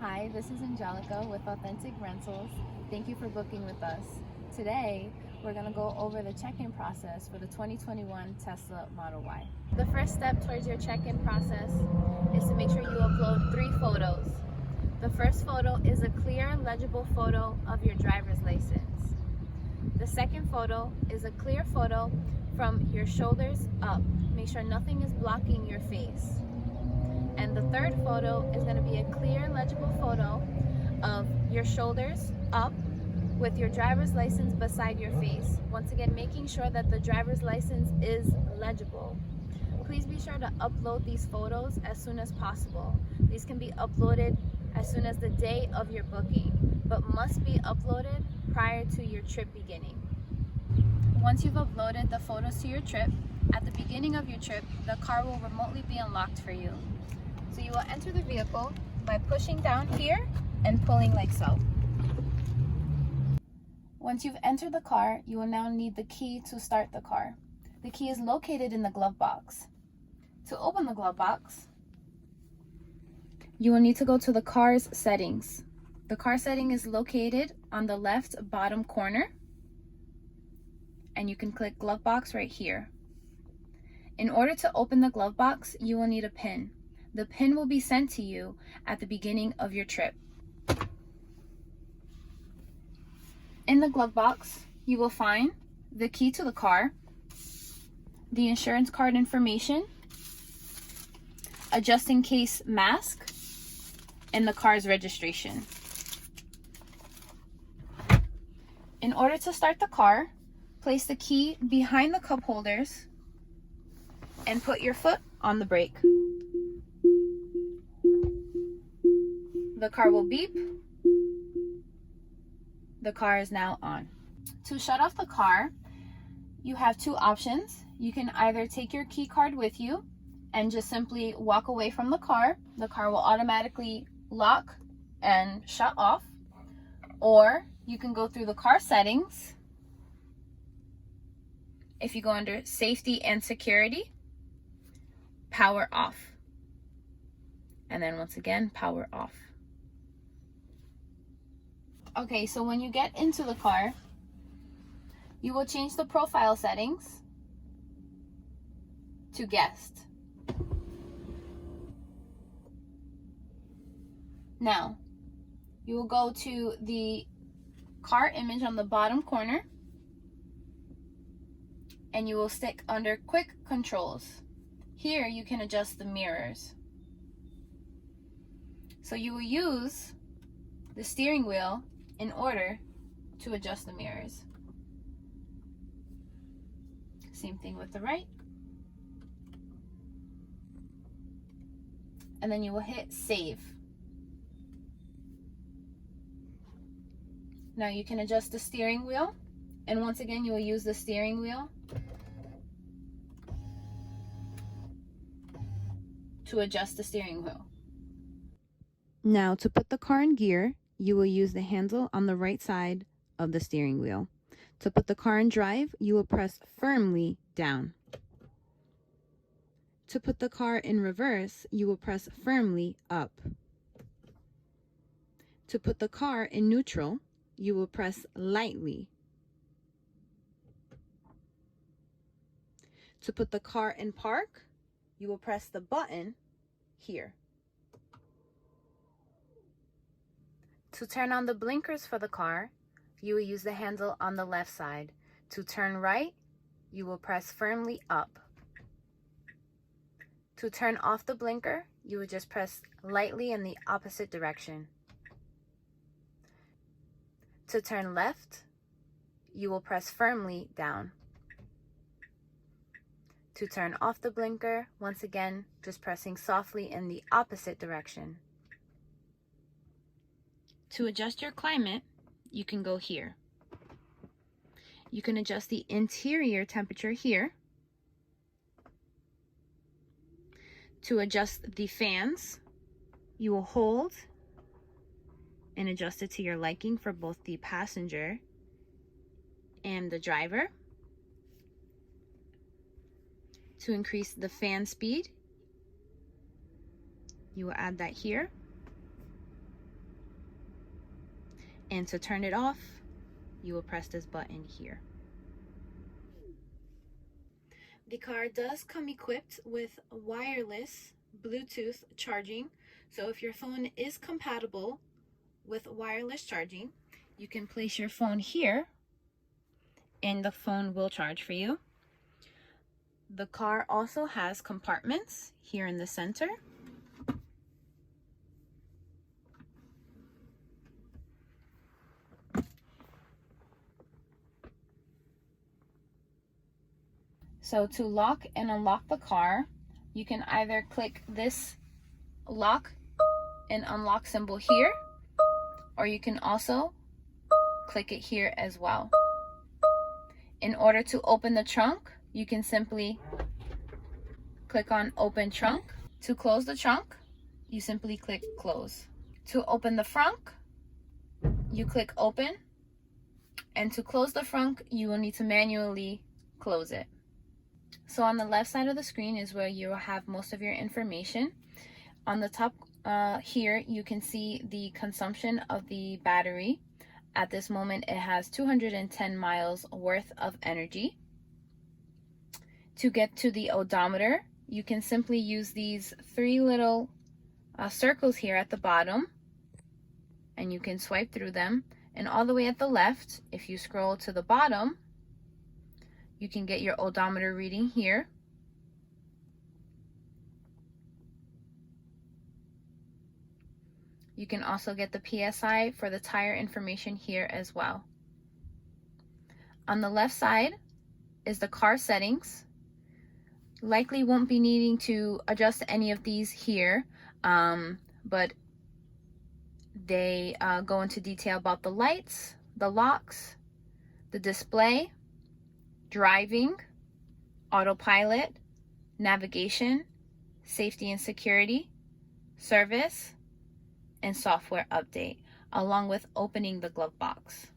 Hi, this is Angelica with Authentik Rentals. Thank you for booking with us. Today, we're going to go over the check-in process for the 2021 Tesla Model Y. The first step towards your check-in process is to make sure you upload 3 photos. The first photo is a clear, legible photo of your driver's license. The second photo is a clear photo from your shoulders up. Make sure nothing is blocking your face. And the third photo is going to be a clear, legible photo of your shoulders up with your driver's license beside your face. Once again, making sure that the driver's license is legible. Please be sure to upload these photos as soon as possible. These can be uploaded as soon as the day of your booking, but must be uploaded prior to your trip beginning. Once you've uploaded the photos to your trip, at the beginning of your trip, the car will remotely be unlocked for you. So you will enter the vehicle by pushing down here and pulling like so. Once you've entered the car, you will now need the key to start the car. The key is located in the glove box. To open the glove box, you will need to go to the car's settings. The car setting is located on the left bottom corner, and you can click glove box right here. In order to open the glove box, you will need a PIN. The PIN will be sent to you at the beginning of your trip. In the glove box, you will find the key to the car, the insurance card information, a just-in-case mask, and the car's registration. In order to start the car, place the key behind the cup holders and put your foot on the brake. The car will beep. The car is now on. To shut off the car, you have 2 options. You can either take your key card with you and just simply walk away from the car. The car will automatically lock and shut off. Or you can go through the car settings. If you go under safety and security, power off. And then once again, power off. Okay, so when you get into the car, you will change the profile settings to guest. Now, you will go to the car image on the bottom corner, and you will stick under quick controls. Here you can adjust the mirrors. So you will use the steering wheel in order to adjust the mirrors. Same thing with the right. And then you will hit save. Now you can adjust the steering wheel, and once again you will use the steering wheel to adjust the steering wheel. Now to put the car in gear, you will use the handle on the right side of the steering wheel. To put the car in drive, you will press firmly down. To put the car in reverse, you will press firmly up. To put the car in neutral, you will press lightly. To put the car in park, you will press the button here. To turn on the blinkers for the car, you will use the handle on the left side. To turn right, you will press firmly up. To turn off the blinker, you will just press lightly in the opposite direction. To turn left, you will press firmly down. To turn off the blinker, once again, just pressing softly in the opposite direction. To adjust your climate, you can go here. You can adjust the interior temperature here. To adjust the fans, you will hold and adjust it to your liking for both the passenger and the driver. To increase the fan speed, you will add that here. And to turn it off, you will press this button here. The car does come equipped with wireless Bluetooth charging. So if your phone is compatible with wireless charging, you can place your phone here and the phone will charge for you. The car also has compartments here in the center. So to lock and unlock the car, you can either click this lock and unlock symbol here, or you can also click it here as well. In order to open the trunk, you can simply click on open trunk. To close the trunk, you simply click close. To open the front, you click open. And to close the front, you will need to manually close it. So on the left side of the screen is where you will have most of your information. On the top here, you can see the consumption of the battery. At this moment, it has 210 miles worth of energy. To get to the odometer, you can simply use these three little circles here at the bottom, and you can swipe through them. And all the way at the left, if you scroll to the bottom, you can get your odometer reading here. You can also get the PSI for the tire information here as well. On the left side is the car settings. Likely won't be needing to adjust any of these here, but they go into detail about the lights, the locks, the display, driving, autopilot, navigation, safety and security, service, and software update, along with opening the glove box.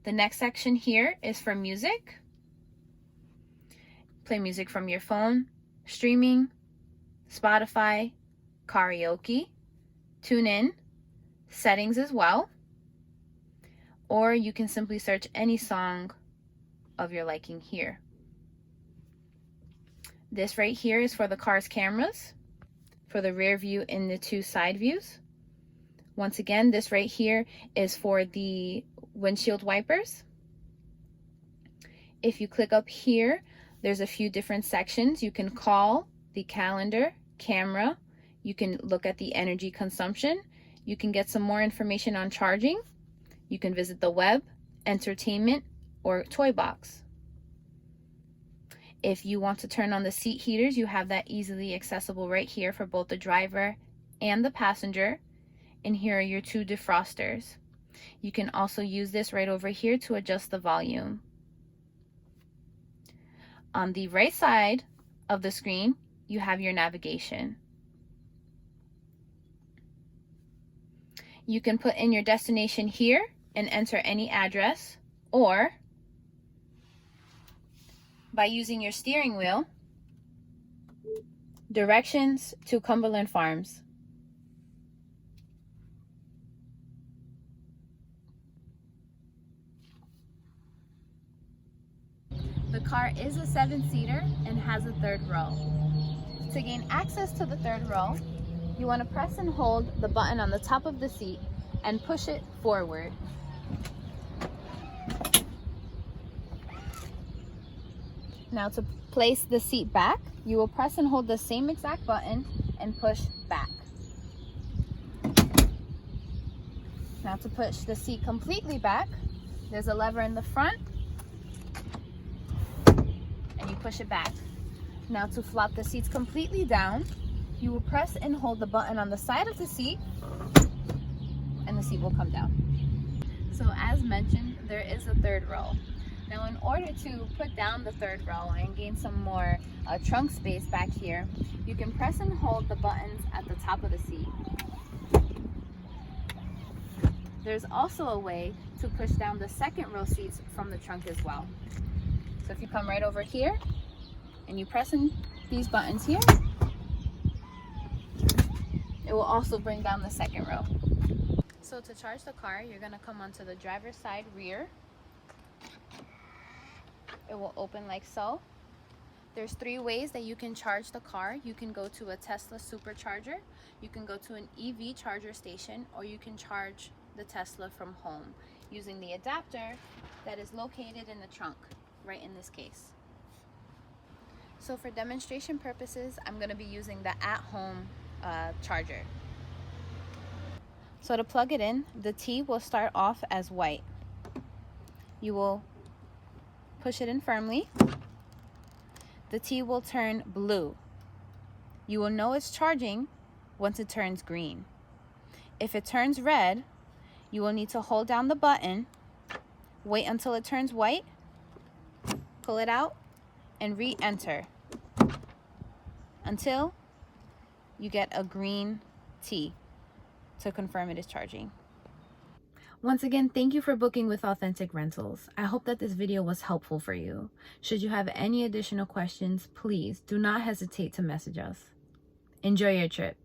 The next section here is for music. Play music from your phone, streaming, Spotify, karaoke, tune in, settings as well, or you can simply search any song of your liking here. This right here is for the car's cameras, for the rear view and the two side views. Once again, this right here is for the windshield wipers. If you click up here, there's a few different sections. You can call, the calendar, camera. You can look at the energy consumption. You can get some more information on charging. You can visit the web, entertainment, or toy box. If you want to turn on the seat heaters, you have that easily accessible right here for both the driver and the passenger. And here are your two defrosters. You can also use this right over here to adjust the volume. On the right side of the screen, you have your navigation. You can put in your destination here and enter any address, or by using your steering wheel, directions to Cumberland Farms. The car is a 7-seater and has a third row. To gain access to the third row, you want to press and hold the button on the top of the seat and push it forward. Now to place the seat back, you will press and hold the same exact button and push back. Now to push the seat completely back, there's a lever in the front and you push it back. Now to flop the seats completely down, you will press and hold the button on the side of the seat and the seat will come down. So as mentioned, there is a third row. Now in order to put down the third row and gain some more trunk space back here, you can press and hold the buttons at the top of the seat. There's also a way to push down the second row seats from the trunk as well. So if you come right over here and you press in these buttons here, it will also bring down the second row. So to charge the car, you're going to come onto the driver's side rear. It will open like so. There's 3 ways that you can charge the car. You can go to a Tesla supercharger, you can go to an EV charger station, or you can charge the Tesla from home using the adapter that is located in the trunk, right in this case. So for demonstration purposes, I'm going to be using the at-home charger. So to plug it in, the T will start off as white. You will push it in firmly. The T will turn blue. You will know it's charging once it turns green. If it turns red, you will need to hold down the button, wait until it turns white, pull it out, and re-enter until you get a green T to confirm it is charging. Once again, thank you for booking with Authentik Rentals. I hope that this video was helpful for you. Should you have any additional questions, please do not hesitate to message us. Enjoy your trip.